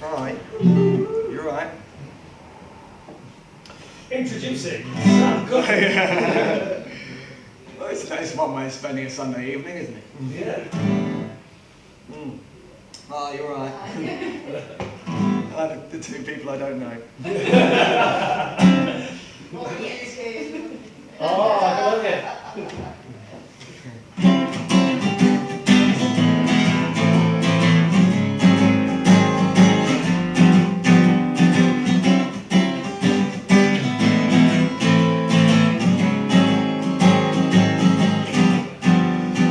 Alright. You're right. Introducing Sam Cooke. Well, it's one way of spending a Sunday evening, isn't it? Yeah. Oh, you're right. The two people I don't know. Oh, I love it.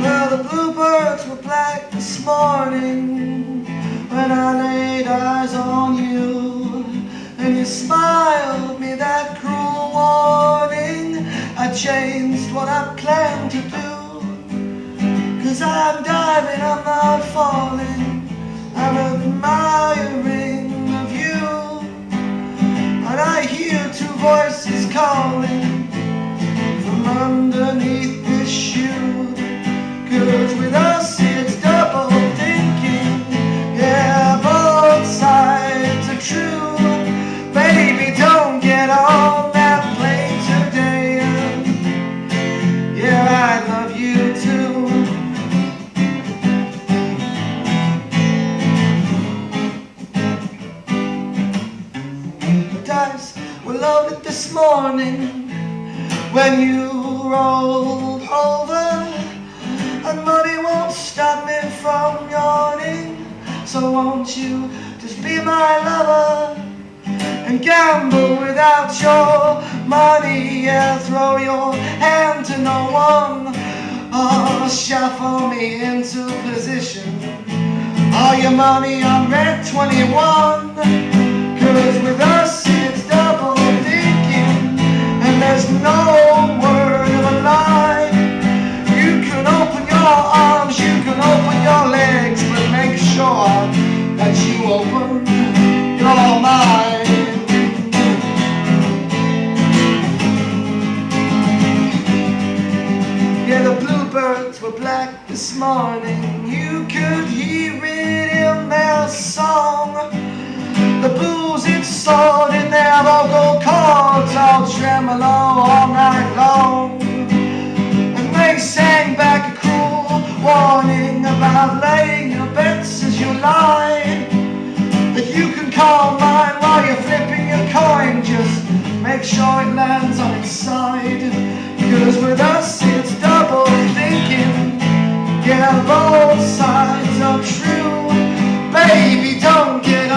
Well, the bluebirds were black this morning when I laid eyes on you, and you smiled me that cruel warning. I changed what I planned to do, 'cause I'm diving, I'm not falling, I'm admiring of you. And I hear two voices calling from underneath this shoe, 'cause with us it's double thinking, yeah, both sides are true. Baby, don't get on that plane today, yeah, I love you too. The dice were loaded this morning when you rolled over, and money won't stop me from yawning. So won't you just be my lover and gamble without your money? Yeah, throw your hand to no one, or shuffle me into position. All your money on red 21, 'cause with us it's double thinking, and there's no word of a lie. You can open your arms, you can open your legs, but make sure that you open your mind. Yeah, the bluebirds were black this morning, you could hear it in their song. The blues it soared in their vocal cords, all tremolo all night long. And they sang back a cruel warning about laying your bets as you lie. That you can call mine while you're flipping your coin, just make sure it lands on its side. 'Cause with us it's double thinking, yeah, both sides are true. Baby, don't get